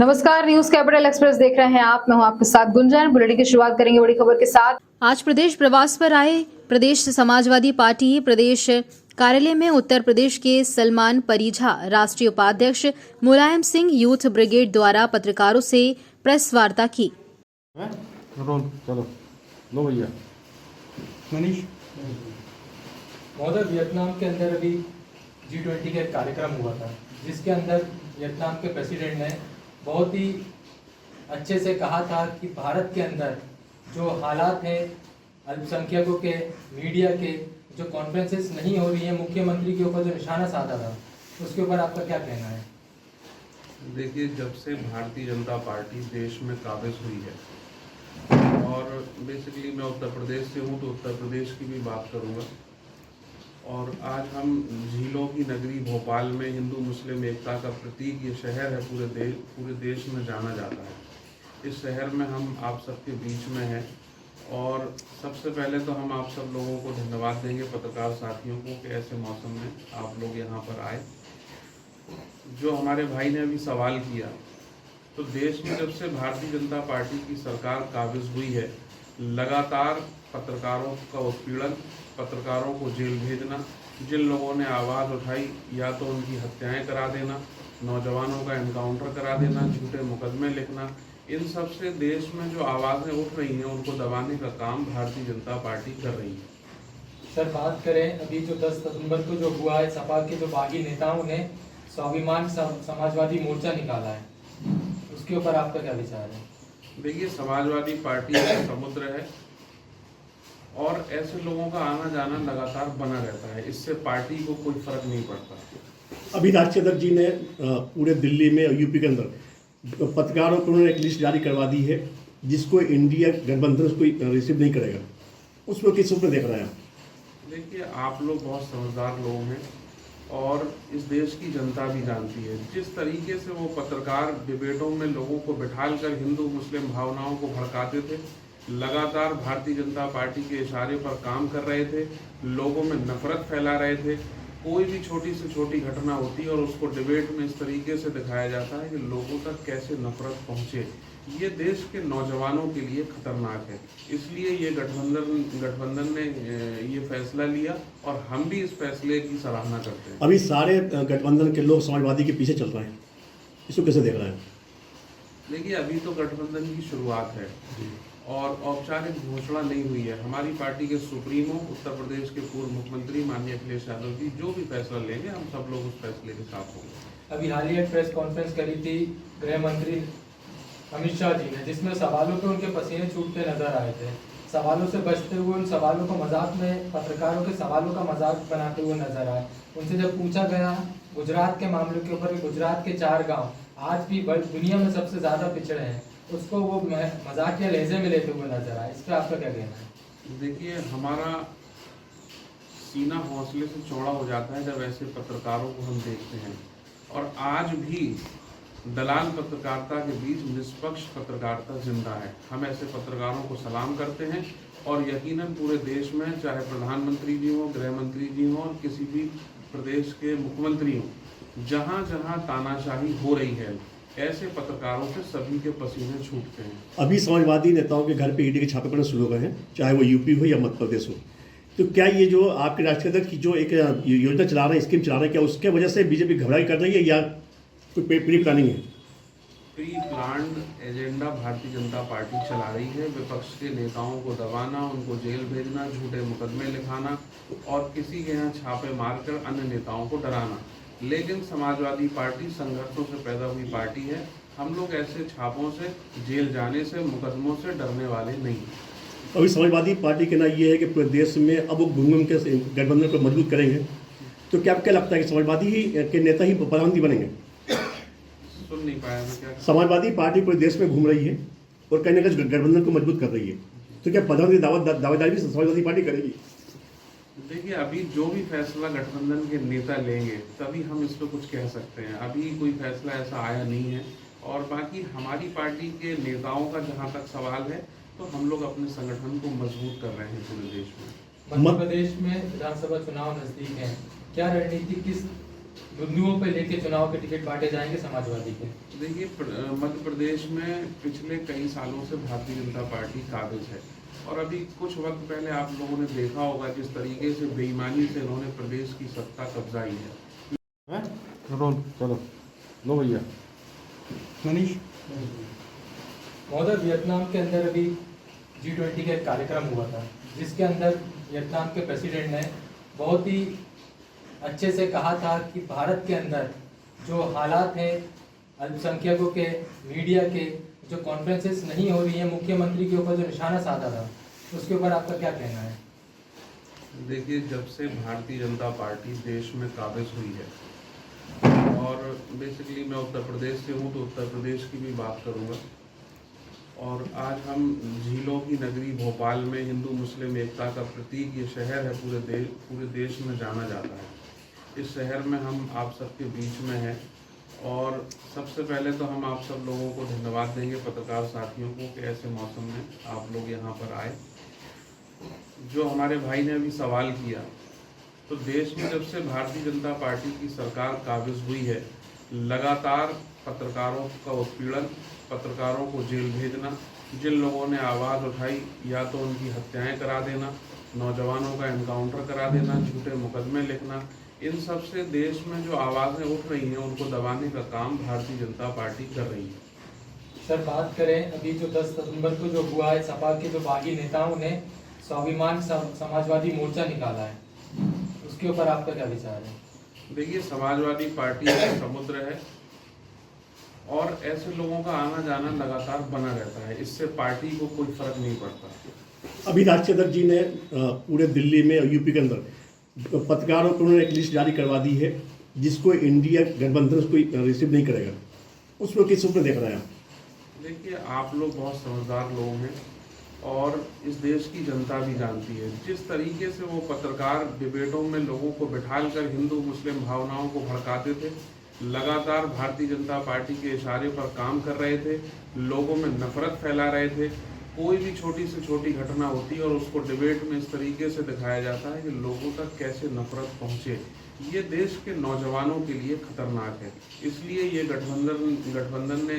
नमस्कार, news capital express देख रहे हैं आप। मैं हूं आपके साथ गुंजन। बुलेटिन की शुरुआत करेंगे बड़ी खबर के साथ। आज प्रदेश प्रवास पर आए प्रदेश समाजवादी पार्टी प्रदेश कार्यालय में उत्तर प्रदेश के सलमान परिझा राष्ट्रीय उपाध्यक्ष मुलायम सिंह यूथ ब्रिगेड द्वारा पत्रकारों से प्रेस वार्ता की। चलो लो भैया मनीष महोदय, वियतनाम के अंदर अभी G20 का एक कार्यक्रम हुआ था, जिसके अंदर वियतनाम के प्रेसिडेंट ने बहुत ही अच्छे से कहा था कि भारत के अंदर जो हालात हैं अल्पसंख्यकों के, मीडिया के, जो कॉन्फ्रेंसेस नहीं हो रही है, मुख्यमंत्री के ऊपर जो निशाना साधा था, उसके ऊपर आपका क्या कहना है? देखिए, जब से भारतीय जनता पार्टी देश में काबिज हुई है, और बेसिकली मैं उत्तर प्रदेश से हूँ तो उत्तर प्रदेश की भी बात करूँगा। और आज हम झीलों की नगरी भोपाल में हिंदू मुस्लिम एकता का प्रतीक ये शहर है, पूरे देश में जाना जाता है। इस शहर में हम आप सबके बीच में हैं, और सबसे पहले तो हम आप सब लोगों को धन्यवाद देंगे, पत्रकार साथियों को, कि ऐसे मौसम में आप लोग यहाँ पर आए। जो हमारे भाई ने अभी सवाल किया, तो देश में जब से भारतीय जनता पार्टी की सरकार काबिज हुई है, लगातार पत्रकारों का उत्पीड़न, पत्रकारों को जेल भेजना, जिन लोगों ने आवाज़ उठाई या तो उनकी हत्याएं करा देना, नौजवानों का एनकाउंटर करा देना, झूठे मुकदमे लिखना, इन सब से देश में जो आवाज़ें उठ रही हैं उनको दबाने का काम भारतीय जनता पार्टी कर रही है। सर, बात करें अभी जो 10 सितंबर को जो हुआ है, सपा के जो बागी नेताओं ने स्वाभिमान समाजवादी मोर्चा निकाला है, उसके ऊपर आपका क्या विचार है? देखिए, समाजवादी पार्टी एक समुद्र है और ऐसे लोगों का आना जाना लगातार बना रहता है, इससे पार्टी को कोई फर्क नहीं पड़ता। अभी राष्ट्रीय अध्यक्ष जी ने पूरे दिल्ली में और यूपी के अंदर पत्रकारों को उन्होंने एक लिस्ट जारी करवा दी है, जिसको इंडिया गठबंधन उसको रिसीव नहीं करेगा। उसमें किस रूप में देख रहे हैं? देखिए, आप लोग बहुत समझदार लोग हैं और इस देश की जनता भी जानती है, जिस तरीके से वो पत्रकार डिबेटों में लोगों को बिठाकर हिंदू मुस्लिम भावनाओं को भड़काते थे, लगातार भारतीय जनता पार्टी के इशारे पर काम कर रहे थे, लोगों में नफरत फैला रहे थे। कोई भी छोटी से छोटी घटना होती है और उसको डिबेट में इस तरीके से दिखाया जाता है कि लोगों तक कैसे नफरत पहुंचे। ये देश के नौजवानों के लिए खतरनाक है, इसलिए ये गठबंधन ने ये फैसला लिया और हम भी इस फैसले की सराहना करते हैं। अभी सारे गठबंधन के लोग समाजवादी के पीछे चल रहे हैं, इसको कैसे देख रहे हैं? देखिए, अभी तो गठबंधन की शुरुआत है और औपचारिक घोषणा नहीं हुई है। हमारी पार्टी के सुप्रीमो उत्तर प्रदेश के पूर्व मुख्यमंत्री माननीय अखिलेश यादव जी जो भी फैसला लेंगे, हम सब लोग उस फैसले के साथ होंगे। अभी हाल ही प्रेस कॉन्फ्रेंस करी थी गृह मंत्री अमित शाह जी ने, जिसमें सवालों पे उनके पसीने छूटते नजर आए थे। सवालों से बचते हुए उन सवालों को मजाक में, पत्रकारों के सवालों का मजाक बनाते हुए नजर आए। उनसे जब पूछा गया गुजरात के मामले के ऊपर, गुजरात के 4 गाँव आज भी दुनिया में सबसे ज्यादा पिछड़े हैं, उसको वो मजाकिया लहजे में लेते हुए नजर आए। इस पर आपका क्या कहना है? देखिए, हमारा सीना हौसले से चौड़ा हो जाता है जब ऐसे पत्रकारों को हम देखते हैं, और आज भी दलाल पत्रकारिता के बीच निष्पक्ष पत्रकारिता जिंदा है। हम ऐसे पत्रकारों को सलाम करते हैं और यकीनन पूरे देश में, चाहे प्रधानमंत्री जी हों, गृह मंत्री जी हों और किसी भी प्रदेश के मुख्यमंत्री हों, जहाँ जहाँ तानाशाही हो रही है, ऐसे पत्रकारों से सभी के पसीने छूटते हैं। अभी समाजवादी नेताओं के घर पे ईडी के छापे पड़ना शुरू हो गए हैं, चाहे वो यूपी हो या मध्य प्रदेश हो। तो क्या ये जो आपके राष्ट्रीय अध्यक्ष की जो एक योजना चला रहे हैं, स्कीम चला रहे हैं, क्या उसके वजह से बीजेपी घबराई कर रही है या कोई प्री प्लानिंग है? Pre planned agenda Bharatiya Janata party चला रही है। विपक्ष के नेताओं को दबाना, उनको जेल भेजना, झूठे मुकदमे लिखाना और किसी के यहाँ छापे मारकर अन्य नेताओं को डराना। लेकिन समाजवादी पार्टी संघर्षों से पैदा हुई पार्टी है। हम लोग ऐसे छापों से, जेल जाने से, मुकदमों से डरने वाले नहीं। अभी समाजवादी पार्टी का ना ये है कि पूरे देश में अब वो घूम के गठबंधन को मजबूत करेंगे, तो क्या लगता है कि समाजवादी के नेता ही प्रधानमंत्री बनेंगे? सुन नहीं पाया मैं क्या? समाजवादी पार्टी पूरे देश में घूम रही है और कहीं ना कहीं गठबंधन को मजबूत कर रही है, तो क्या प्रधानमंत्री दावेदारी भी समाजवादी पार्टी करेगी? देखिए, अभी जो भी फैसला गठबंधन के नेता लेंगे तभी हम इस पर कुछ कह सकते हैं। अभी कोई फैसला ऐसा आया नहीं है। और बाकी हमारी पार्टी के नेताओं का जहां तक सवाल है, तो हम लोग अपने संगठन को मजबूत कर रहे हैं पूरे देश में। मध्य प्रदेश में विधानसभा चुनाव नजदीक है, क्या रणनीति किस बिंदुओं पर लेके चुनाव के टिकट बांटे जाएंगे समाजवादी के? देखिए, मध्य प्रदेश में पिछले कई सालों से भारतीय जनता पार्टी काबिज है और अभी कुछ वक्त पहले आप लोगों ने देखा होगा जिस तरीके से बेईमानी से इन्होंने प्रदेश की सत्ता कब्जाई है। चलो लो भैया मनीष। महोदय, वियतनाम के अंदर अभी G20 का एक कार्यक्रम हुआ था जिसके अंदर वियतनाम के प्रेसिडेंट ने बहुत ही अच्छे से कहा था कि भारत के अंदर जो हालात हैं अल्पसंख्यकों के, मीडिया के, जो कॉन्फ्रेंसेस नहीं हो रही है, मुख्यमंत्री के ऊपर जो निशाना साधा था, उसके ऊपर आपका क्या कहना है? देखिए, जब से भारतीय जनता पार्टी देश में काबिज हुई है और बेसिकली मैं उत्तर प्रदेश से हूँ तो उत्तर प्रदेश की भी बात करूँगा। और आज हम झीलों की नगरी भोपाल में हिंदू मुस्लिम एकता का प्रतीक ये शहर है, पूरे देश में जाना जाता है। इस शहर में हम आप सबके बीच में हैं और सबसे पहले तो हम आप सब लोगों को धन्यवाद देंगे, पत्रकार साथियों को, कि ऐसे मौसम में आप लोग यहाँ पर आए। जो हमारे भाई ने अभी सवाल किया, तो देश में जब से भारतीय जनता पार्टी की सरकार काबिज हुई है, लगातार पत्रकारों का उत्पीड़न, पत्रकारों को जेल भेजना, जिन लोगों ने आवाज़ उठाई या तो उनकी हत्याएं करा देना, नौजवानों का एनकाउंटर करा देना, झूठे मुकदमे लिखना, इन सब से देश में जो आवाज़ें उठ रही हैं उनको दबाने का काम भारतीय जनता पार्टी कर रही है। सर, बात करें अभी जो 10 सितंबर को जो हुआ है, सपा के जो बागी नेताओं ने स्वाभिमान समाजवादी मोर्चा निकाला है, उसके ऊपर आपका क्या विचार है? देखिए, समाजवादी पार्टी एक समुद्र है और ऐसे लोगों का आना जाना लगातार बना रहता है, इससे पार्टी को कोई फर्क नहीं पड़ता। अभी राष्ट्रीय अध्यक्ष जी ने पूरे दिल्ली में और यूपी के अंदर पत्रकारों को उन्होंने एक लिस्ट जारी करवा दी है जिसको इंडिया गठबंधन उसको रिसीव नहीं करेगा। उसको किस रूप में देख रहे हैं? देखिए, आप लोग बहुत समझदार लोग हैं और इस देश की जनता भी जानती है। जिस तरीके से वो पत्रकार डिबेटों में लोगों को बिठालकर हिंदू मुस्लिम भावनाओं को भड़काते थे, लगातार भारतीय जनता पार्टी के इशारे पर काम कर रहे थे, लोगों में नफरत फैला रहे थे। कोई भी छोटी से छोटी घटना होती है और उसको डिबेट में इस तरीके से दिखाया जाता है कि लोगों तक कैसे नफरत पहुंचे। ये देश के नौजवानों के लिए खतरनाक है, इसलिए ये गठबंधन ने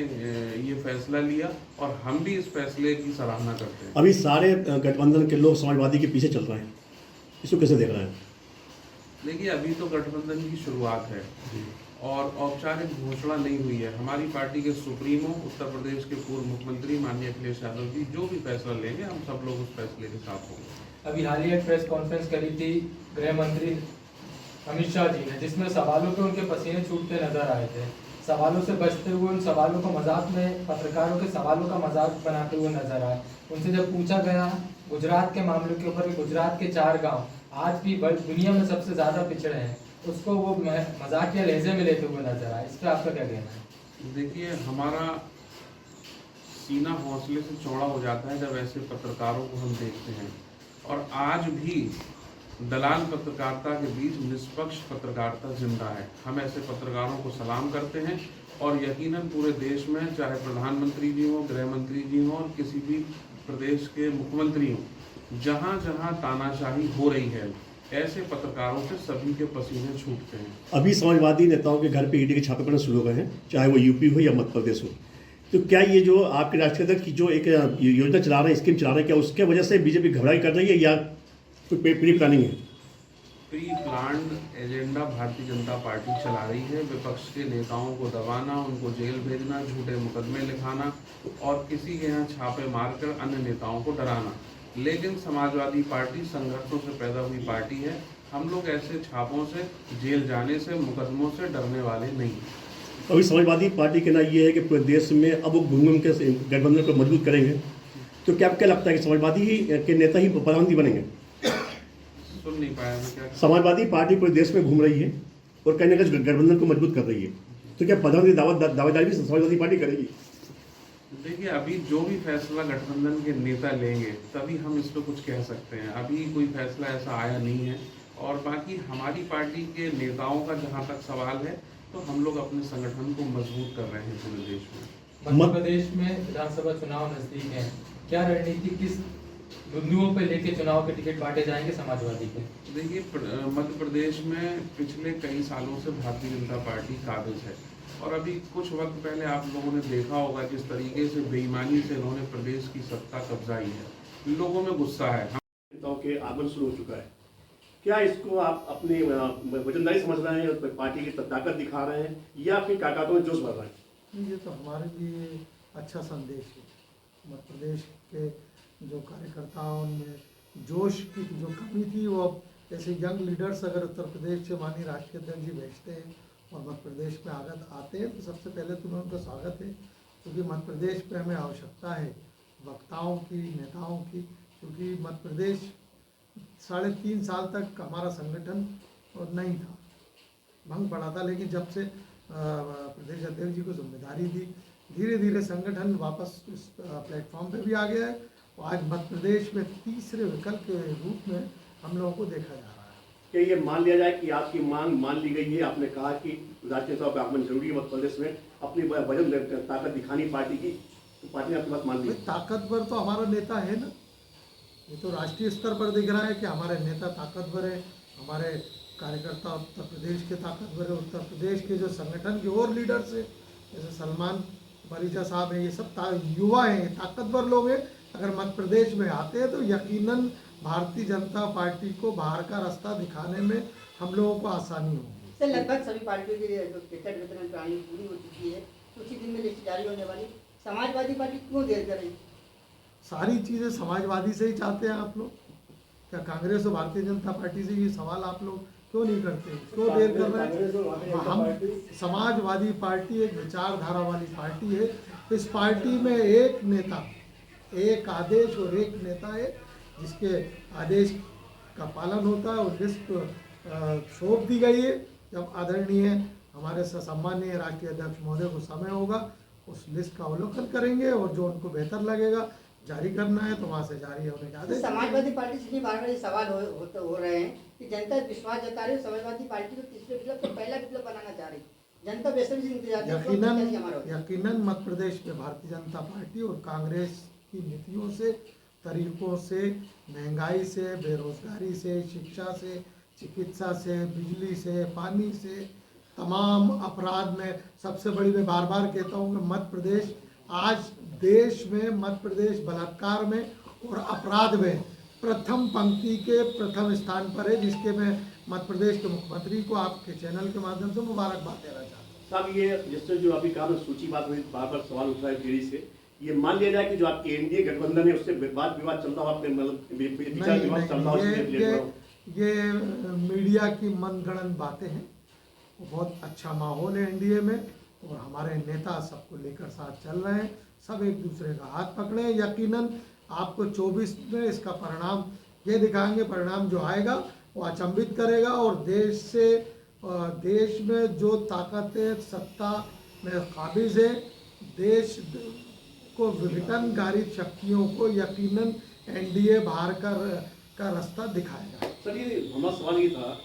ये फैसला लिया और हम भी इस फैसले की सराहना करते हैं। अभी सारे गठबंधन के लोग समाजवादी के पीछे चल रहे हैं, इसको कैसे देख रहे हैं? देखिए, अभी तो गठबंधन की शुरुआत है और औपचारिक घोषणा नहीं हुई है। हमारी पार्टी के सुप्रीमो उत्तर प्रदेश के पूर्व मुख्यमंत्री माननीय अखिलेश यादव जी जो भी फैसला लेंगे, हम सब लोग उस फैसले के साथ होंगे। अभी हाल ही एक प्रेस कॉन्फ्रेंस करी थी गृह मंत्री अमित शाह जी ने, जिसमें सवालों पे उनके पसीने छूटते नजर आए थे। सवालों से बचते हुए उन सवालों को मजाक में, पत्रकारों के सवालों का मजाक बनाते हुए नजर आए। उनसे जब पूछा गया गुजरात के मामले के ऊपर, गुजरात के 4 गाँव आज भी दुनिया में सबसे ज्यादा पिछड़े हैं, उसको वो मजाकिया लहजे में लेते हुए नजर आए। इस पर आपका क्या कहना है? देखिए, हमारा सीना हौसले से चौड़ा हो जाता है जब ऐसे पत्रकारों को हम देखते हैं। और आज भी दलाल पत्रकारिता के बीच निष्पक्ष पत्रकारिता जिंदा है। हम ऐसे पत्रकारों को सलाम करते हैं और यकीनन पूरे देश में, चाहे प्रधानमंत्री जी हों, गृह मंत्री जी हों और किसी भी प्रदेश के मुख्यमंत्री हों, जहाँ जहाँ तानाशाही हो रही है, ऐसे पत्रकारों से सभी के पसीने छूटते हैं। अभी समाजवादी नेताओं के घर पे ईडी के छापे पड़ना शुरू हो गए हैं, चाहे वो यूपी हो या मध्य प्रदेश हो। तो क्या ये जो आपके राष्ट्रीय अध्यक्ष की जो एक योजना चला रहे हैं, स्कीम चला रहे हैं, क्या उसके वजह से बीजेपी घबराई कर रही है या कोई प्री प्लानिंग है? Pre planned agenda Bharatiya Janata party चला रही है। विपक्ष के नेताओं को दबाना, उनको जेल भेजना, झूठे मुकदमे लिखाना और किसी के यहाँ छापे मारकर अन्य नेताओं को डराना। लेकिन समाजवादी पार्टी संघर्षों से पैदा हुई पार्टी है। हम लोग ऐसे छापों से, जेल जाने से, मुकदमों से डरने वाले नहीं। अभी समाजवादी पार्टी का कहना ये है कि पूरे देश में अब वो घूम के गठबंधन को मजबूत करेंगे। तो क्या लगता है कि समाजवादी के नेता ही प्रधानमंत्री बनेंगे? सुन नहीं पाया मैं क्या। समाजवादी पार्टी पूरे देश में घूम रही है और कहने का गठबंधन को मजबूत कर रही है, तो क्या प्रधानमंत्री दावेदारी भी समाजवादी पार्टी करेगी? देखिए, अभी जो भी फैसला गठबंधन के नेता लेंगे तभी हम इस पर कुछ कह सकते हैं। अभी कोई फैसला ऐसा आया नहीं है। और बाकी हमारी पार्टी के नेताओं का जहां तक सवाल है, तो हम लोग अपने संगठन को मजबूत कर रहे हैं पूरे देश में। मध्य प्रदेश में विधानसभा चुनाव नजदीक है, क्या रणनीति, किस बिंदुओं पे लेके चुनाव के टिकट बांटे जाएंगे समाजवादी के? देखिए मध्य प्रदेश में पिछले कई सालों से भारतीय जनता पार्टी काबिज है और अभी कुछ वक्त पहले आप लोगों ने देखा होगा जिस तरीके से बेईमानी से इन्होंने प्रदेश की सत्ता कब्जाई है, लोगों में गुस्सा है। नेताओं के आगमन शुरू हो चुका है, क्या इसको आप अपनी वजनदारी समझ रहे हैं, पार्टी की ताकत दिखा रहे हैं या फिर कार्यकर्ताओं में जोश बढ़ रहा है? ये तो हमारे लिए अच्छा संदेश है। मध्य प्रदेश के जो कार्यकर्ताओं में जोश की जो कमी थी वो अब जैसे यंग लीडर्स अगर उत्तर प्रदेश से माननीय राष्ट्रीय अध्यक्ष जी भेजते हैं और मध्य प्रदेश में आते हैं तो सबसे पहले तो उनका स्वागत है, क्योंकि मध्य प्रदेश पे हमें आवश्यकता है वक्ताओं की, नेताओं की, क्योंकि मध्य प्रदेश 3.5 साल तक हमारा संगठन नहीं था, भंग पड़ा था। लेकिन जब से प्रदेश अध्यक्ष जी को जिम्मेदारी दी, धीरे धीरे संगठन वापस इस प्लेटफॉर्म पे भी आ गया है और आज मध्य प्रदेश में तीसरे विकल्प के रूप में हम लोगों को देखा जा रहा है। क्या ये मान लिया जाए कि आपकी मांग मान ली गई है? आपने कहा कि राष्ट्रीय नेताओं का आगमन जरूरी है मध्य प्रदेश में, अपनी वजन ताकत दिखानी पार्टी की, तो पार्टी ने आपकी बात मान ली। ताकतवर तो हमारा नेता है ना, ये तो राष्ट्रीय स्तर पर दिख रहा है कि हमारे नेता ताकतवर है, हमारे कार्यकर्ता उत्तर प्रदेश के ताकतवर है। उत्तर प्रदेश के जो संगठन के और लीडर्स है जैसे सलमान परिजा साहब हैं, ये सब युवा हैं, ताकतवर लोग हैं। अगर मध्य प्रदेश में आते हैं तो यकीनन भारतीय जनता पार्टी को बाहर का रास्ता दिखाने में हम लोगों को आसानी होगी। सर लगभग सभी पार्टियों की जो टिकट वितरण प्रणाली पूरी हो चुकी है, कुछ ही दिन में लिस्ट जारी होने वाली, समाजवादी पार्टी क्यों देर कर रही? सारी चीज़ें समाजवादी से ही चाहते हैं आप लोग, क्या कांग्रेस और भारतीय जनता पार्टी से ये सवाल आप लोग क्यों नहीं करते, क्यों देर कर रहे हैं? हम समाजवादी पार्टी एक विचारधारा वाली पार्टी है। इस पार्टी में एक नेता, एक आदेश और एक नेता है जिसके आदेश का पालन होता है और लिस्ट सौंप दी गई है। जब आदरणीय हमारे सम्माननीय राष्ट्रीय अध्यक्ष महोदय को समय होगा उस लिस्ट का अवलोकन करेंगे और जो उनको बेहतर लगेगा जारी करना है तो वहाँ से जारी होने के आदेश। समाजवादी पार्टी से बार बार ये सवाल हो रहे हैं कि जनता विश्वास जता रही है समाजवादी पार्टी को तीसरे विकल्प को पहला विकल्प बनाना चाह रही, जनता बेसब्री से इंतजार। यकीनन मध्य प्रदेश में भारतीय जनता पार्टी और कांग्रेस की नीतियों से, तरीकों से, महंगाई से, बेरोजगारी से, शिक्षा से, चिकित्सा से, बिजली से, पानी से, तमाम अपराध में सबसे बड़ी, मैं बार बार कहता हूँ कि मध्य प्रदेश आज देश में, मध्य प्रदेश बलात्कार में और अपराध में प्रथम पंक्ति के प्रथम स्थान पर है, जिसके मैं मध्य प्रदेश के मुख्यमंत्री को आपके चैनल के माध्यम से मुबारकबाद देना चाहता हूँ। साहब ये जिससे जो अभी कहा सूची बात हुई, बार बार सवाल उठ रहा है पीढ़ी से, ये मान लिया जाए कि जो आपकी एनडीए गठबंधन है उससे विवाद चल रहा हो, अपने मतलब ये मीडिया की मनगढ़ंत बातें हैं। बहुत अच्छा माहौल है एनडीए में और हमारे नेता सबको लेकर साथ चल रहे हैं, सब एक दूसरे का हाथ पकड़े हैं। यकीनन आपको 24 में इसका परिणाम ये दिखाएंगे, परिणाम जो आएगा वो अचंभित करेगा और देश में जो ताकतें सत्ता में काबिज है, देश को विघटनकारी शक्तियों को यकीनन एनडीए बाहर का रास्ता दिखाएगा। सर ये हमारा सवाल ये था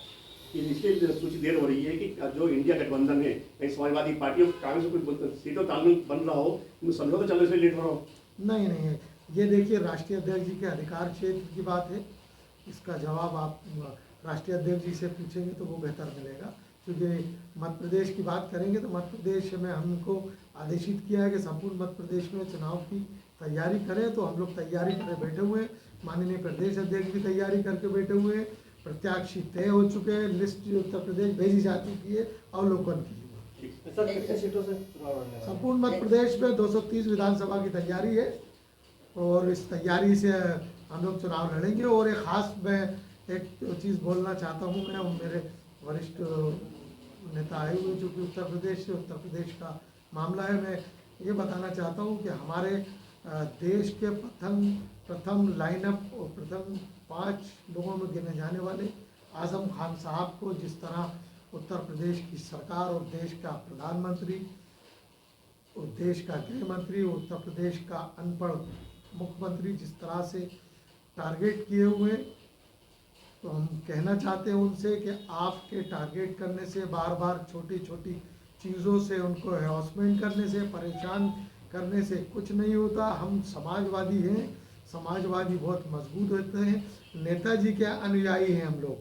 कि इसके सूची देर हो रही है कि जो इंडिया गठबंधन है, कहीं समाजवादी पार्टी और कांग्रेस को कोई सीटों तालमेल बन रहा हो, समझौता चलने से लेट हो रहा हो? नहीं, ये देखिए राष्ट्रीय अध्यक्ष जी के अधिकार क्षेत्र की बात है, इसका जवाब आप राष्ट्रीय अध्यक्ष जी से पूछेंगे तो वो बेहतर मिलेगा। क्योंकि मध्य प्रदेश की बात करेंगे तो मध्य प्रदेश में हमको आदेशित किया है कि संपूर्ण मध्य प्रदेश में चुनाव की तैयारी करें, तो हम लोग तैयारी करके बैठे हुए हैं। माननीय प्रदेश अध्यक्ष भी तैयारी करके बैठे हुए हैं, प्रत्याशी तय हो चुके हैं, लिस्ट उत्तर प्रदेश भेजी जा चुकी है अवलोकन की। संपूर्ण मध्य प्रदेश में 230 विधानसभा की तैयारी है और इस तैयारी से हम लोग चुनाव लड़ेंगे। और एक खास मैं एक चीज़ बोलना चाहता हूँ, मैं और मेरे वरिष्ठ नेता आए हुए जो कि उत्तर प्रदेश से, उत्तर प्रदेश का मामला है, मैं ये बताना चाहता हूँ कि हमारे देश के प्रथम लाइनअप और प्रथम 5 लोगों में गिने जाने वाले आजम खान साहब को जिस तरह उत्तर प्रदेश की सरकार और देश का प्रधानमंत्री और देश का गृह मंत्री, उत्तर प्रदेश का अनपढ़ मुख्यमंत्री जिस तरह से टारगेट किए हुए, तो हम कहना चाहते हैं उनसे कि आपके टारगेट करने से, बार बार छोटी छोटी चीज़ों से उनको हरासमेंट करने से, परेशान करने से कुछ नहीं होता। हम समाजवादी हैं, समाजवादी बहुत मजबूत होते हैं। नेताजी के अनुयायी हैं हम लोग।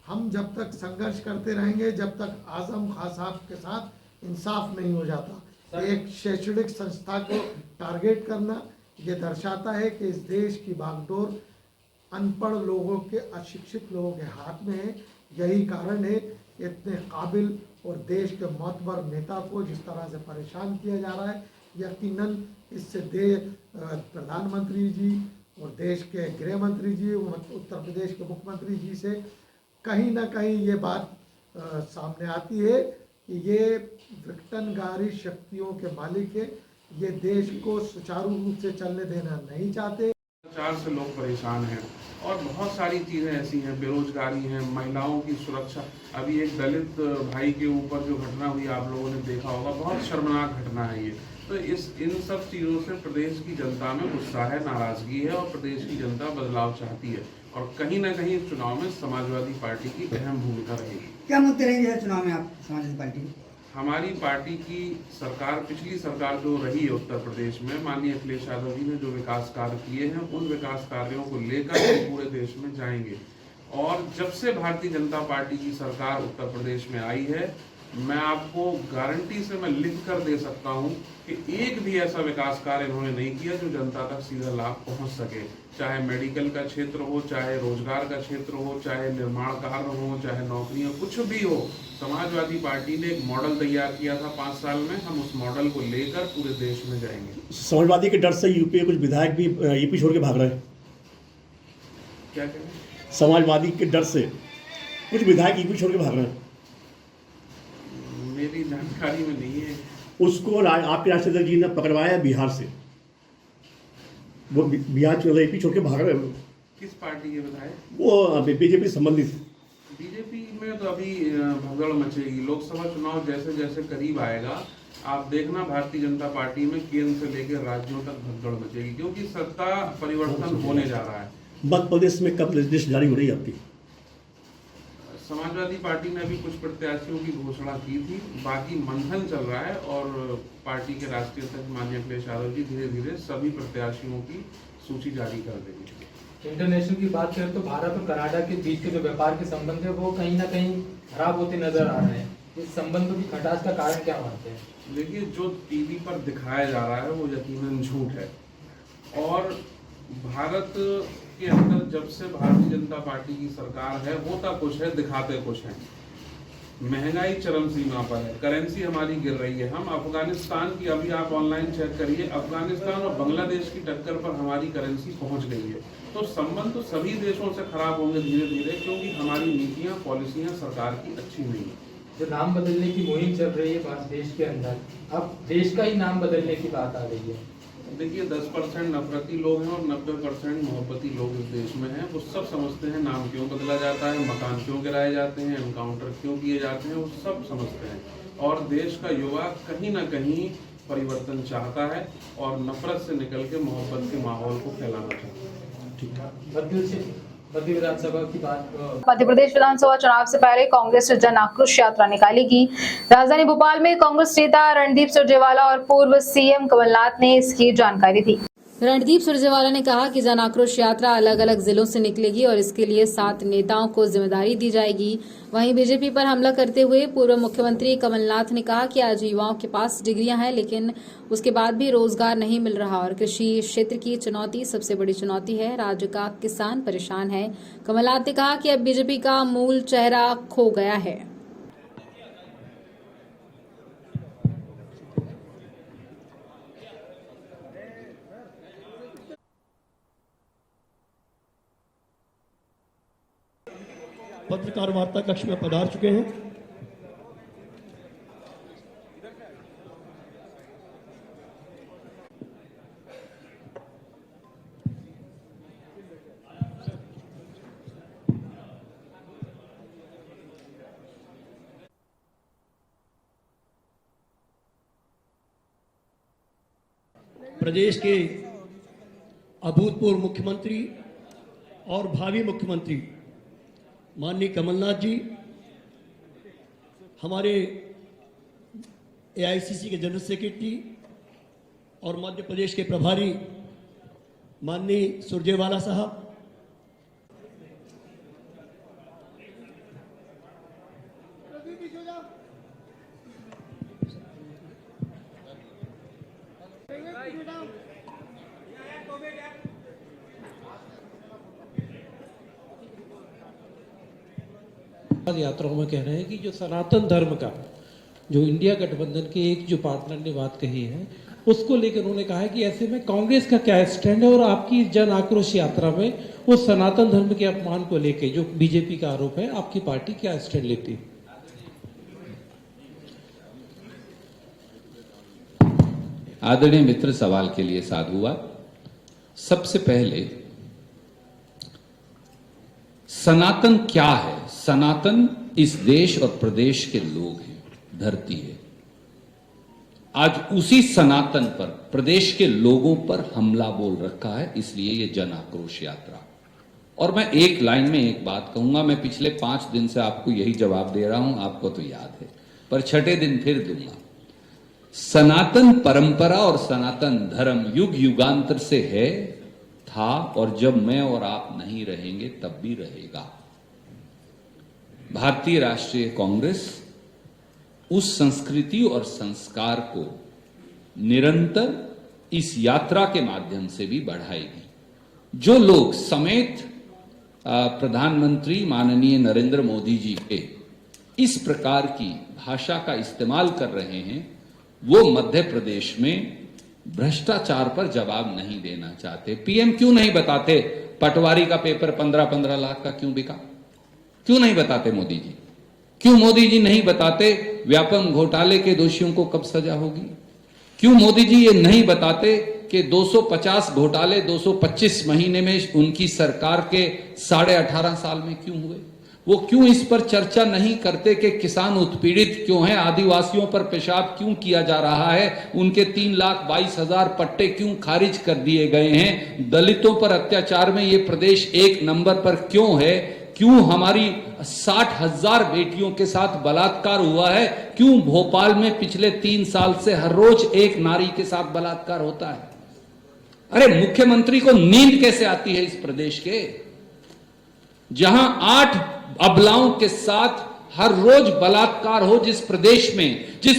हम जब तक संघर्ष करते रहेंगे, जब तक आजम खान साहब के साथ इंसाफ नहीं हो जाता। एक शैक्षणिक संस्था को टारगेट करना ये दर्शाता है कि इस देश की बागडोर अनपढ़ लोगों के, अशिक्षित लोगों के हाथ में है। यही कारण है कि इतने काबिल और देश के मोतबर नेता को जिस तरह से परेशान किया जा रहा है। यकीनन इससे प्रधानमंत्री जी और देश के गृह मंत्री जी, उत्तर प्रदेश के मुख्यमंत्री जी से कहीं ना कहीं ये बात सामने आती है कि ये विघटनकारी शक्तियों के मालिक है। ये देश को सुचारू रूप से चलने देना नहीं चाहते। 4 से लोग परेशान हैं और बहुत सारी चीज़ें ऐसी हैं, बेरोजगारी है, महिलाओं की सुरक्षा। अभी एक दलित भाई के ऊपर जो घटना हुई आप लोगों ने देखा होगा, बहुत शर्मनाक घटना है ये। तो इन सब चीज़ों से प्रदेश की जनता में गुस्सा है, नाराज़गी है और प्रदेश की जनता बदलाव चाहती है। और कहीं ना कहीं इस चुनाव में समाजवादी पार्टी की अहम भूमिका रहेगी। क्या मुद्दे रहेंगे चुनाव में आप समाजवादी पार्टी? हमारी पार्टी की सरकार, पिछली सरकार जो रही है उत्तर प्रदेश में, माननीय अखिलेश यादव जी ने जो विकास कार्य किए हैं, उन विकास कार्यों को लेकर हम पूरे देश में जाएंगे। और जब से भारतीय जनता पार्टी की सरकार उत्तर प्रदेश में आई है, मैं आपको गारंटी से मैं लिख कर दे सकता हूं कि एक भी ऐसा विकास कार्य इन्होंने नहीं किया जो जनता तक सीधा लाभ पहुंच सके। चाहे मेडिकल का क्षेत्र हो, चाहे रोजगार का क्षेत्र हो, चाहे निर्माण कार्य हो, चाहे नौकरियां, कुछ भी हो। समाजवादी पार्टी ने एक मॉडल तैयार किया था 5 साल में, हम उस मॉडल को लेकर पूरे देश में जाएंगे। समाजवादी के डर से यूपी के कुछ विधायक भी यूपी छोड़ के भाग रहे हैं। क्या कह रहे हैं? समाजवादी के डर से कुछ विधायक यूपी छोड़ के भाग रहे हैं। मेरी जानकारी में नहीं है। उसको आपके राष्ट्रीय अध्यक्ष जी ने पकड़वाया बिहार से। वो बिहार यूपी छोड़ के भाग रहे हैं। किस पार्टी के विधायक? वो बीजेपी संबंधित। बीजेपी में तो अभी भगदड़ मचेगी। लोकसभा चुनाव जैसे जैसे करीब आएगा, आप देखना भारतीय जनता पार्टी में केंद्र से लेकर राज्यों तक भगदड़ मचेगी, क्योंकि सत्ता परिवर्तन होने जा रहा है। मध्य प्रदेश में कब लिस्ट जारी हो रही है आपकी? समाजवादी पार्टी ने अभी कुछ प्रत्याशियों की घोषणा की थी, बाकी मंथन चल रहा है और पार्टी के राष्ट्रीय अध्यक्ष माननीय अखिलेश यादव जी धीरे धीरे सभी प्रत्याशियों की सूची जारी कर देंगे। इंटरनेशनल की बात करें तो भारत और कनाडा के बीच के जो व्यापार के संबंध है वो कहीं ना कहीं खराब होते नजर आ रहे हैं। इस संबंधों की खटास का कारण क्या मानते हैं? देखिए, जो टीवी पर दिखाया जा रहा है वो यकीनन झूठ है। और भारत के अंदर जब से भारतीय जनता पार्टी की सरकार है, होता कुछ है, दिखाते कुछ है। महंगाई चरम सीमा पर है, करेंसी हमारी गिर रही है। हम अफगानिस्तान की, अभी आप ऑनलाइन चेक करिए, अफगानिस्तान और बांग्लादेश की टक्कर पर हमारी करेंसी पहुंच गई है। तो संबंध तो सभी देशों से खराब होंगे धीरे धीरे, क्योंकि हमारी नीतियां, पॉलिसियां सरकार की अच्छी नहीं है। जो नाम बदलने की मुहिम चल रही है देश के अंदर, अब देश का ही नाम बदलने की बात आ रही है। देखिए, 10% नफरती लोग हैं और 90% मोहब्बती लोग इस देश में हैं। वो सब समझते हैं नाम क्यों बदला जाता है, मकान क्यों गिराए जाते हैं, एनकाउंटर क्यों किए जाते हैं, वो सब समझते हैं। और देश का युवा कहीं ना कहीं परिवर्तन चाहता है और नफरत से निकल के मोहब्बत के माहौल को फैलाना चाहता है। मध्य विधानसभा की बात, मध्य प्रदेश विधानसभा चुनाव से पहले कांग्रेस जन आक्रोश यात्रा निकालेगी। राजधानी भोपाल में कांग्रेस नेता रणदीप सुरजेवाला और पूर्व सीएम कमलनाथ ने इसकी जानकारी दी। रणदीप सुरजेवाला ने कहा कि जन आक्रोश यात्रा अलग अलग जिलों से निकलेगी और इसके लिए 7 नेताओं को जिम्मेदारी दी जाएगी। वहीं बीजेपी पर हमला करते हुए पूर्व मुख्यमंत्री कमलनाथ ने कहा कि आज युवाओं के पास डिग्रियां हैं, लेकिन उसके बाद भी रोजगार नहीं मिल रहा और कृषि क्षेत्र की चुनौती सबसे बड़ी चुनौती है। राज्य का किसान परेशान है। कमलनाथ ने कहा कि अब बीजेपी का मूल चेहरा खो गया है। पत्रकार वार्ता कक्ष में पधार चुके हैं। प्रदेश के अभूतपूर्व मुख्यमंत्री और भावी मुख्यमंत्री माननीय कमलनाथ जी, हमारे एआईसीसी के जनरल सेक्रेटरी और मध्य प्रदेश के प्रभारी माननीय सुरजेवाला साहब, यात्राओं में कह रहे हैं कि जो सनातन धर्म का जो इंडिया गठबंधन के एक जो पार्टनर ने बात कही है उसको लेकर उन्होंने कहा है कि ऐसे में कांग्रेस का क्या स्टैंड है और आपकी जन आक्रोश यात्रा में वो सनातन धर्म के अपमान को लेकर जो बीजेपी का आरोप है आपकी पार्टी क्या स्टैंड लेती है? आदरणीय मित्र, सवाल के लिए साधुवाद। सबसे पहले सनातन क्या है? सनातन इस देश और प्रदेश के लोग हैं, धरती है। आज उसी सनातन पर प्रदेश के लोगों पर हमला बोल रखा है, इसलिए ये जन आक्रोश यात्रा। और मैं एक लाइन में एक बात कहूंगा, मैं पिछले 5 दिन से आपको यही जवाब दे रहा हूं, आपको तो याद है, पर छठे दिन फिर दूंगा। सनातन परंपरा और सनातन धर्म युग युगांतर से है, था, और जब मैं और आप नहीं रहेंगे तब भी रहेगा। भारतीय राष्ट्रीय कांग्रेस उस संस्कृति और संस्कार को निरंतर इस यात्रा के माध्यम से भी बढ़ाएगी। जो लोग समेत प्रधानमंत्री माननीय नरेंद्र मोदी जी के इस प्रकार की भाषा का इस्तेमाल कर रहे हैं, वो मध्य प्रदेश में भ्रष्टाचार पर जवाब नहीं देना चाहते। पीएम क्यों नहीं बताते पटवारी का पेपर 15-15 लाख का क्यों बिका? क्यों नहीं बताते मोदी जी? क्यों मोदी जी नहीं बताते व्यापम घोटाले के दोषियों को कब सजा होगी? क्यों मोदी जी ये नहीं बताते कि 250 घोटाले 225 महीने में उनकी सरकार के 18.5 साल में क्यों हुए? वो क्यों इस पर चर्चा नहीं करते कि किसान उत्पीड़ित क्यों हैं, आदिवासियों पर पेशाब क्यों किया जा रहा है, उनके 3,22,000 पट्टे क्यों खारिज कर दिए गए हैं, दलितों पर अत्याचार में ये प्रदेश 1 नंबर पर क्यों है, क्यों हमारी 60,000 बेटियों के साथ बलात्कार हुआ है, क्यों भोपाल में पिछले 3 साल से हर रोज एक नारी के साथ बलात्कार होता है? अरे मुख्यमंत्री को नींद कैसे आती है इस प्रदेश के, जहां 8 अबलाओं के साथ हर रोज बलात्कार हो, जिस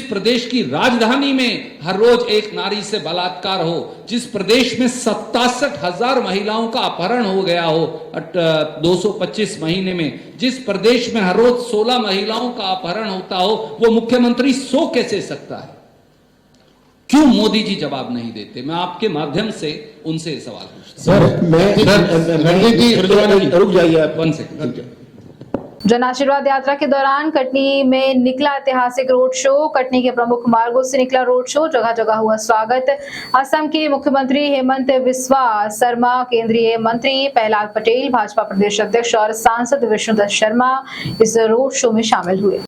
प्रदेश की राजधानी में हर रोज एक नारी से बलात्कार हो, जिस प्रदेश में 67,000 महिलाओं का अपहरण हो गया हो 225 महीने में, जिस प्रदेश में हर रोज 16 महिलाओं का अपहरण होता हो, वो मुख्यमंत्री सो कैसे सकता है? क्यों मोदी जी जवाब नहीं देते? मैं आपके माध्यम से उनसे सवाल पूछता हूं। रुक जाइए आप 1 सेकंड। जन आशीर्वाद यात्रा के दौरान कटनी में निकला ऐतिहासिक रोड शो। कटनी के प्रमुख मार्गों से निकला रोड शो, जगह जगह हुआ स्वागत। असम के मुख्यमंत्री हेमंत बिस्वा शर्मा, केंद्रीय मंत्री प्रहलाद पटेल, भाजपा प्रदेश अध्यक्ष और सांसद विष्णुदत्त शर्मा इस रोड शो में शामिल हुए।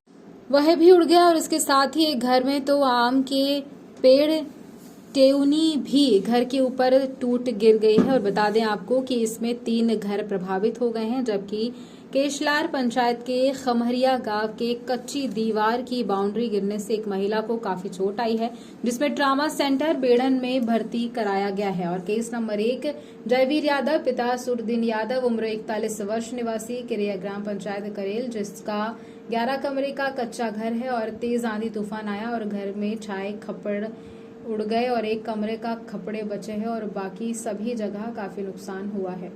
वह भी उड़ गया और इसके साथ ही एक घर में तो आम के पेड़ टेउनी भी घर के ऊपर टूट गिर गई है। और बता दें आपको कि इसमें 3 घर प्रभावित हो गए हैं, जबकि केशलार पंचायत के खमहरिया गांव के कच्ची दीवार की बाउंड्री गिरने से एक महिला को काफी चोट आई है, जिसमें ट्रामा सेंटर बेड़न में भर्ती कराया गया है। और केस नंबर 1 जयवीर यादव, पिता सुरदीन यादव, उम्र 41 वर्ष, निवासी किरिया ग्राम पंचायत करेल, जिसका 11 कमरे का कच्चा घर है और तेज आंधी तूफान आया और घर में छाए खपड़ उड़ गए और 1 कमरे का खपड़े बचे हैं और बाकी सभी जगह काफी नुकसान हुआ है।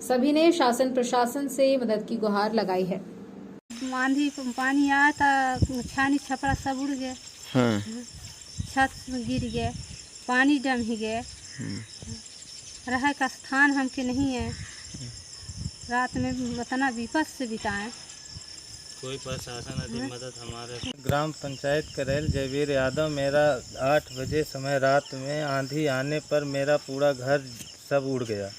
सभी ने शासन प्रशासन से मदद की गुहार लगाई है। आंधी पानी आया था, छानी छपरा सब उड़ गए, छत गिर गए, पानी जम ही गए, रह का स्थान हमके नहीं है, रात में इतना विपद से बिताएं। कोई प्रशासन आदि मदद हमारे ग्राम पंचायत करेल जयवीर यादव। मेरा 8 बजे समय रात में आंधी आने पर मेरा पूरा घर सब उड़ गया।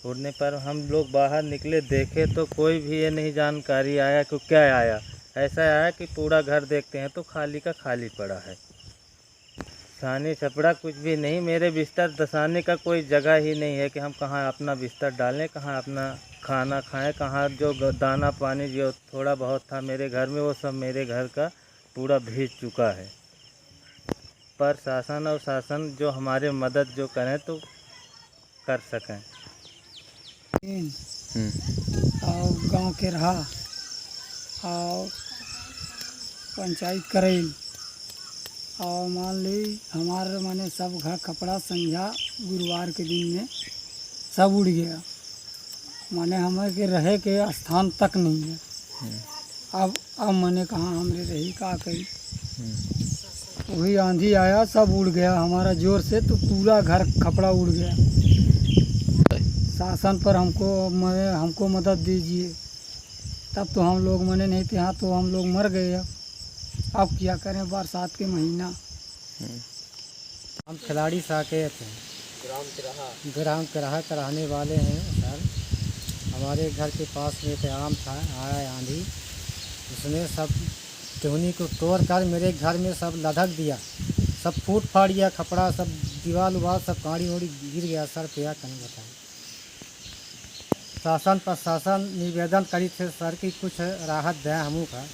उड़ने पर हम लोग बाहर निकले, देखे तो कोई भी ये नहीं जानकारी आया कि क्या आया। ऐसा आया कि पूरा घर देखते हैं तो खाली का खाली पड़ा है, छानी छपड़ा कुछ भी नहीं। मेरे बिस्तर दसाने का कोई जगह ही नहीं है कि हम कहाँ अपना बिस्तर डालें, कहाँ अपना खाना खाएं, कहाँ जो दाना पानी जो थोड़ा बहुत था मेरे घर में वो सब मेरे घर का पूरा भीग चुका है। प्रशासन और शासन जो हमारे मदद जो करें तो कर सकें। और गांव के रहा और पंचायत करेल और मान ली हमारे माने सब घर कपड़ा संझा गुरुवार के दिन में सब उड़ गया, माने हमें के रहे के स्थान तक नहीं है। अब मैंने कहा हमरे रही का कही, वही आंधी आया सब उड़ गया हमारा जोर से, तो पूरा घर कपड़ा उड़ गया। शासन पर हमको मदद दीजिए, तब तो हम लोग मने नहीं थे, यहाँ तो हम लोग मर गए। अब क्या करें, बरसात के महीना। हम खिलाड़ी साकेत हैं, ग्राम किराहा कराने वाले हैं सर। हमारे घर के पास में एक आम था, आया आंधी, उसने सब टहनी को तोड़ कर मेरे घर में सब लधक दिया, सब फूट फाड़ गया, कपड़ा सब दीवार उवार सब काड़ी उड़ी गिर गया। सर क्या करें बताएं। शासन प्रशासन निवेदन करी थे सर की कुछ राहत दें हमू का।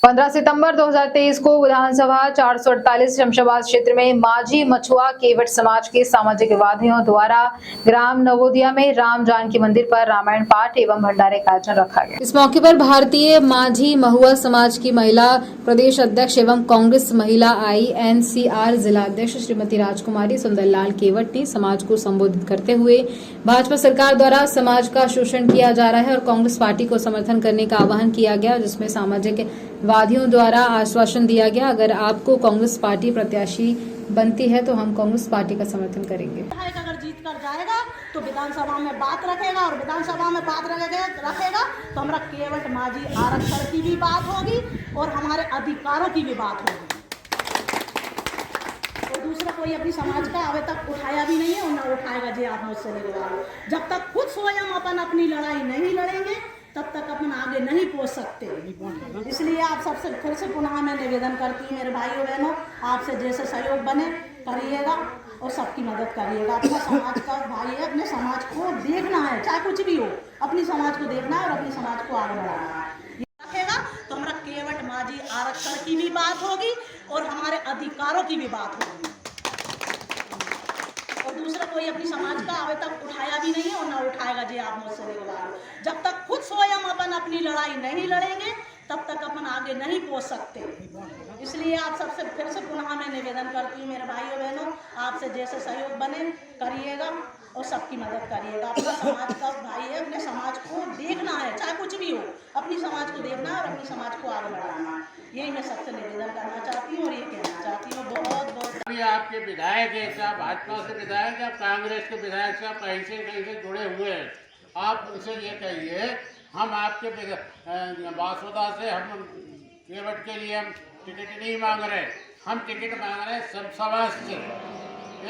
15 सितंबर 2023 को विधानसभा 448 शमशाबाद क्षेत्र में माझी मछुआ केवट समाज के सामाजिक विवादियों द्वारा ग्राम नवोदिया में राम जानकी मंदिर पर रामायण पाठ एवं भंडारे का आयोजन रखा गया। इस मौके पर भारतीय माझी महुआ समाज की महिला प्रदेश अध्यक्ष एवं कांग्रेस महिला INCR जिला अध्यक्ष श्रीमती राजकुमारी सुंदरलाल केवट ने समाज को संबोधित करते हुए भाजपा सरकार द्वारा समाज का शोषण किया जा रहा है और कांग्रेस पार्टी को समर्थन करने का आह्वान किया गया, जिसमें सामाजिक वादियों द्वारा आश्वासन दिया गया, अगर आपको कांग्रेस पार्टी प्रत्याशी बनती है तो हम कांग्रेस पार्टी का समर्थन करेंगे। अगर जीत कर जाएगा तो विधानसभा में बात रखेगा, और विधानसभा में बात रखेगा तो हमारा केवट माझी आरक्षण की भी बात होगी और हमारे अधिकारों की भी बात होगी। और दूसरा कोई अपनी समाज का अभी तक उठाया भी नहीं है और न उठाएगा। जी आप मुझसे निवेदन, जब तक खुद स्वयं अपन अपनी लड़ाई नहीं लड़ेंगे तब तक अपन आगे नहीं पहुंच सकते। इसलिए आप सबसे फिर से पुनः मैं निवेदन करती हूँ मेरे भाइयों बहनों, आपसे जैसे सहयोग बने करिएगा और सबकी मदद करिएगा। अपना समाज का भाई है, अपने समाज को देखना है, चाहे कुछ भी हो, अपनी समाज को देखना है और अपनी समाज को आगे बढ़ाना है। रखेगा तो हमारा केवट माझी आरक्षण की भी बात होगी और हमारे अधिकारों की भी बात होगी। और दूसरा कोई अपनी समाज का अभी तक उठाया भी नहीं है और न उठाएगा। जी आप मुझसे निवेदन, जब तक खुद स्वयं अपन अपनी लड़ाई नहीं लड़ेंगे तब तक अपन आगे नहीं पहुंच सकते। इसलिए आप सबसे फिर से पुनः मैं निवेदन करती हूँ मेरे भाइयों बहनों, आपसे जैसे सहयोग बने करिएगा और सबकी मदद करिएगा। अपना समाज का भाई है, अपने समाज को देखना है, चाहे कुछ भी हो, अपनी समाज को देखना है और अपनी समाज को आगे बढ़ाना है। यही मैं सबसे निवेदन करना चाहती हूँ और ये कहना चाहती हूँ। बहुत बहुत आपके विधायक है, क्या भाजपा से विधायक या कांग्रेस के विधायक से आप कहीं से जुड़े हुए हैं, आप उनसे ये कहिए हम आपके बासुदा से हम केवट के लिए हम टिकट नहीं मांग रहे, हम टिकट मांग रहे हैं समसमाज से।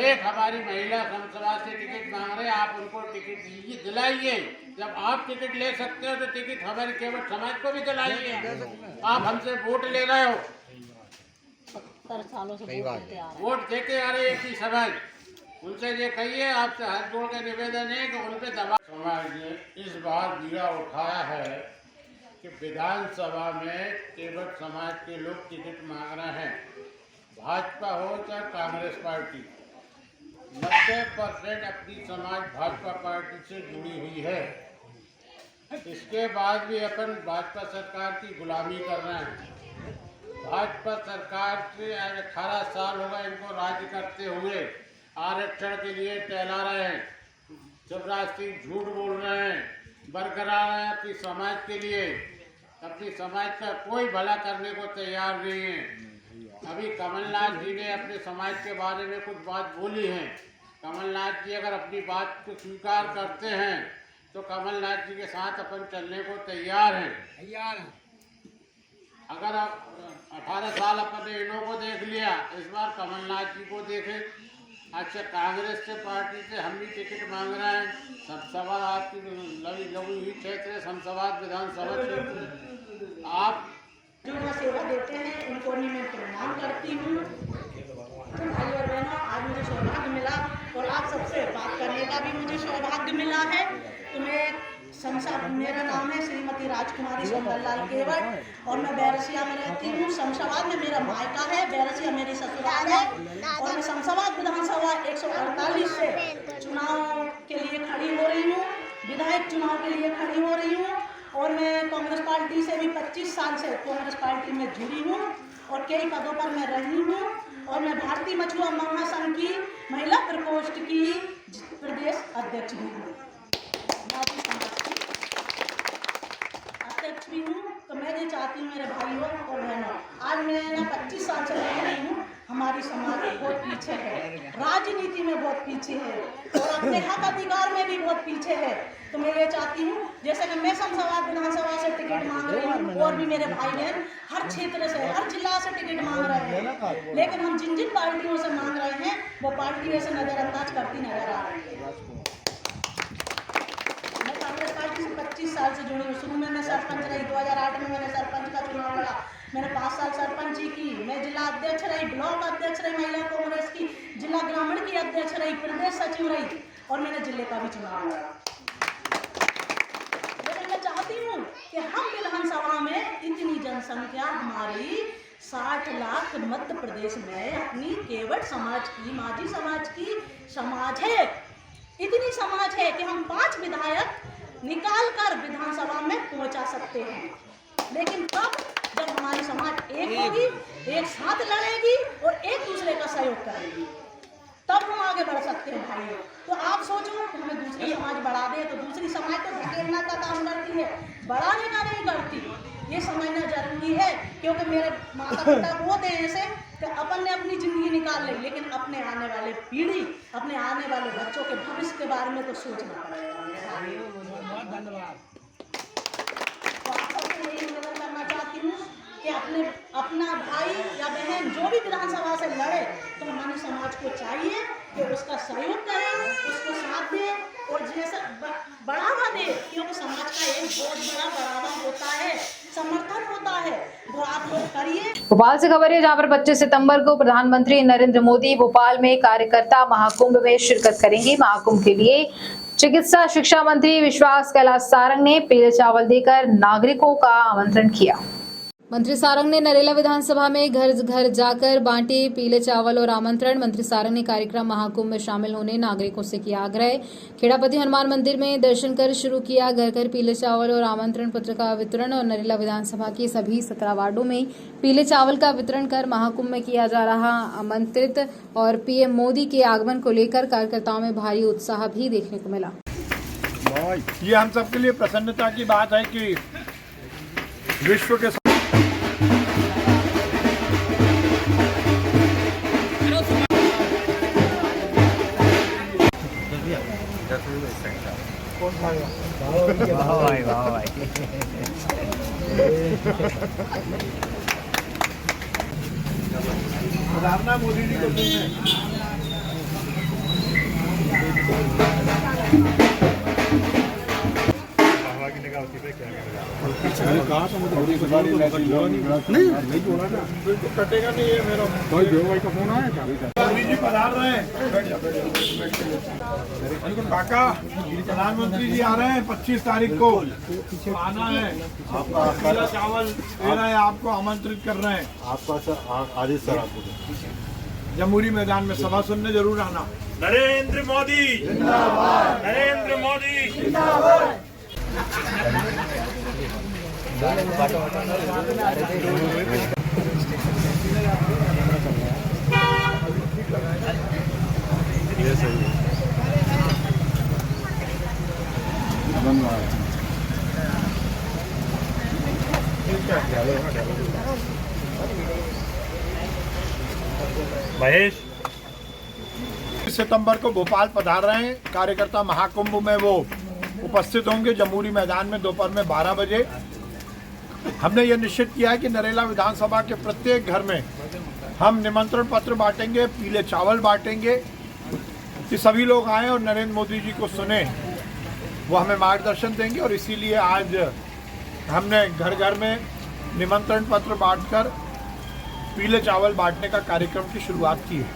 एक हमारी महिला समसमाज से टिकट मांग रहे हैं, आप उनको टिकट दीजिए, दिलाइए। जब आप टिकट ले सकते हो तो टिकट हमारे केवट समाज को भी दिलाइए। आप हमसे वोट ले रहे हो, वोट देते आ रहे एक ही समाज, उनसे ये कहिए, आपसे हाथ जोड़ के निवेदन है कि उन पे दबाव। समाज ने इस बार दिया उठाया है कि विधानसभा में केवट समाज के लोग टिकट मांग रहे हैं, भाजपा हो चाहे कांग्रेस पार्टी। 90% अपनी समाज भाजपा पार्टी से जुड़ी हुई है। इसके बाद भी अपन भाजपा सरकार की गुलामी कर रहे हैं। भाजपा सरकार से आज 18 साल हो गए इनको राज्य करते हुए, आरक्षण के लिए टहला रहे हैं, शिवराज सिंह झूठ बोल रहे हैं, बरकरार हैं अपनी समाज के लिए, अपनी समाज का कोई भला करने को तैयार नहीं है। अभी कमलनाथ जी ने अपने समाज के बारे में कुछ बात बोली है। कमलनाथ जी अगर अपनी बात को स्वीकार करते हैं तो कमलनाथ जी के साथ अपन चलने को तैयार हैं। अगर आप 18 साल अपन ने इन्हों को देख लिया, इस बार कमलनाथ जी को देखें। अच्छा, कांग्रेस से पार्टी से हम भी टिकट मांग रहे हैं। समसभा आपकी लघु ही क्षेत्र है, समसभाद विधानसभा क्षेत्र। आप जो सेवा देते हैं उनको भी मैं प्रणाम करती हूँ। भाई और बहनों, आज मुझे सौभाग्य मिला और आप सबसे बात करने का भी मुझे सौभाग्य मिला है। तो मैं मेरा नाम है श्रीमती राजकुमारी सुंदरलाल केवट और मैं बैरसिया में रहती हूँ। शमशाबाद में मेरा मायका है, बैरसिया मेरी ससुराल है और मैं शमशाबाद विधानसभा 148 से चुनाव के लिए खड़ी हो रही हूँ, विधायक चुनाव के लिए खड़ी हो रही हूँ। और मैं कांग्रेस पार्टी से भी 25 साल से कांग्रेस पार्टी में जुड़ी हूँ और कई पदों पर मैं रही हूँ और मैं भारतीय मछुआ महासंघ की महिला प्रकोष्ठ की प्रदेश अध्यक्ष भी हूँ, अध्यक्ष भी हूँ। तो मैं ये चाहती हूँ मेरे भाइयों और बहनों, आज मैं 25 साल से रह रही हूँ, हमारी समाज बहुत पीछे है, राजनीति में बहुत पीछे है और अपने हक अधिकार में भी बहुत पीछे है। तो मैं ये चाहती हूँ, जैसे कि मैं शमशाबाद विधानसभा से टिकट मांग रही हूँ और भी मेरे भाई बहन हर क्षेत्र से, हर जिला से टिकट मांग रहे हैं, लेकिन हम जिन जिन पार्टियों से मांग रहे हैं वो पार्टी ऐसे नज़रअंदाज करती नजर आ रही है। मैं कांग्रेस पार्टी से 25 साल से जुड़ी हूँ। शुरू में मैं सरपंच रही, 2008 में मैंने सरपंच का चुनाव लड़ा, मैंने 5 साल सरपंची की, मैं जिला अध्यक्ष रही, ब्लॉक अध्यक्ष रही महिला कांग्रेस की, जिला ग्रामीण की अध्यक्ष रही, प्रदेश सचिव रही और मैंने जिले का भी चुनाव लड़ा। लेकिन मैं चाहती हूँ कि हम विधानसभा में इतनी जनसंख्या हमारी 60 लाख मध्य प्रदेश में अपनी केवट समाज की, माझी समाज की समाज है, इतनी समाज है कि हम 5 विधायक निकाल कर विधानसभा में पहुंचा सकते हैं। लेकिन तब जब हमारी समाज एक होगी, एक साथ लड़ेगी और एक दूसरे का सहयोग करेगी, तब हम आगे बढ़ सकते हैं भाइयों। तो आप सोचो कि हमें दूसरी समाज बढ़ा दे, तो दूसरी समाज तो धकेलना का काम करती है, बढ़ाने का नहीं करती। ये समझना जरूरी है, क्योंकि मेरे माता पिता वो थे ऐसे कि अपन ने अपनी ज़िंदगी निकाल ली, लेकिन अपने आने वाले पीढ़ी, अपने आने वाले बच्चों के भविष्य के बारे में तो सोचना पड़ेगा। धन्यवाद। तो आप सबसे यही निवेदन करना चाहती हूँ कि अपना भाई या बहन जो भी विधानसभा से लड़े, तो हमारे समाज को चाहिए कि उसका सहयोग करें, उसको साथ दें और जैसे बढ़ावा दें, क्योंकि समाज का एक बहुत बड़ा बढ़ावा होता है, समर्थन होता है, वो आप लोग करिए। भोपाल से खबर है, जहां पर 25 सितंबर को प्रधानमंत्री नरेंद्र मोदी भोपाल में कार्यकर्ता महाकुंभ में शिरकत करेंगे। महाकुंभ के लिए चिकित्सा शिक्षा मंत्री विश्वास कैलाश सारंग ने पीले चावल देकर नागरिकों का आमंत्रण किया। मंत्री सारंग ने नरेला विधानसभा में घर घर जाकर बांटे पीले चावल और आमंत्रण। मंत्री सारंग ने कार्यक्रम महाकुंभ में शामिल होने नागरिकों से किया आग्रह। खेड़ापति हनुमान मंदिर में दर्शन कर शुरू किया घर घर पीले चावल और आमंत्रण पत्र का वितरण और नरेला विधानसभा के सभी 17 वार्डों में पीले चावल का वितरण कर महाकुंभ में किया जा रहा आमंत्रित। और पीएम मोदी के आगमन को लेकर कार्यकर्ताओं में भारी उत्साह भी देखने को मिला। ये हम सबके लिए प्रसन्नता की बात है कि विश्व के मोदी जी को नहीं बोला ना, कटेगा नहीं। ये मेरा भाई का फोन आया था, मोदी जी पधार रहे हैं। काका प्रधानमंत्री जी आ रहे हैं 25 तारीख को, आना है। आपका चावल दे रहे हैं, आपको आमंत्रित कर रहे हैं। आपका सर आदेश सर, आपको जमहूरी मैदान में सभा सुनने जरूर आना। नरेंद्र मोदी जिंदाबाद, नरेंद्र मोदी जिंदाबाद। महेश सितंबर को भोपाल पधार रहे हैं। कार्यकर्ता महाकुंभ में वो उपस्थित होंगे जमहूरी मैदान में दोपहर में 12 बजे। हमने ये निश्चित किया है कि नरेला विधानसभा के प्रत्येक घर में हम निमंत्रण पत्र बांटेंगे, पीले चावल बांटेंगे कि सभी लोग आएँ और नरेंद्र मोदी जी को सुने, वो हमें मार्गदर्शन देंगे। और इसीलिए आज हमने घर घर में निमंत्रण पत्र बांटकर पीले चावल बांटने का कार्यक्रम की शुरुआत की है।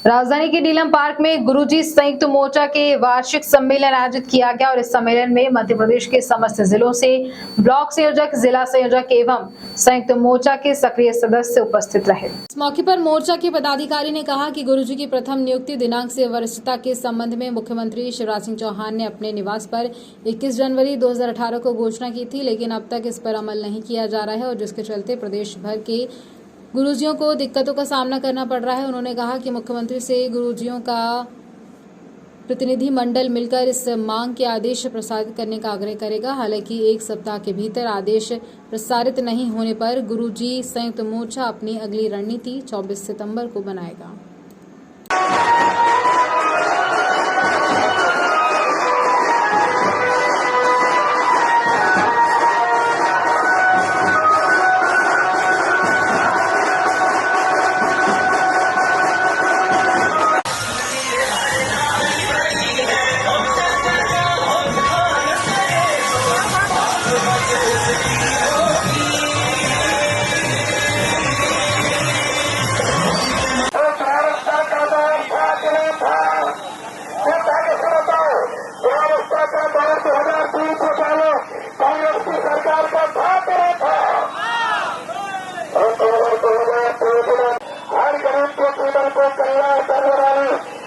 राजधानी के नीलम पार्क में गुरुजी संयुक्त मोर्चा के वार्षिक सम्मेलन आयोजित किया गया और इस सम्मेलन में मध्य प्रदेश के समस्त जिलों से ब्लॉक संयोजक, जिला संयोजक एवं संयुक्त मोर्चा के सक्रिय सदस्य उपस्थित रहे। इस मौके पर मोर्चा के पदाधिकारी ने कहा कि गुरुजी की प्रथम नियुक्ति दिनांक से वरिष्ठता के संबंध में मुख्यमंत्री शिवराज सिंह चौहान ने अपने निवास पर 21 जनवरी 2018 को घोषणा की थी, लेकिन अब तक इस पर अमल नहीं किया जा रहा है और जिसके चलते प्रदेश भर के गुरुजियों को दिक्कतों का सामना करना पड़ रहा है। उन्होंने कहा कि मुख्यमंत्री से गुरुजियों का प्रतिनिधि मंडल मिलकर इस मांग के आदेश प्रसारित करने का आग्रह करेगा। हालांकि 1 सप्ताह के भीतर आदेश प्रसारित नहीं होने पर गुरुजी संयुक्त मोर्चा अपनी अगली रणनीति 24 सितंबर को बनाएगा।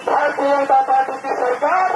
भारतीय जनता पार्टी की सरकार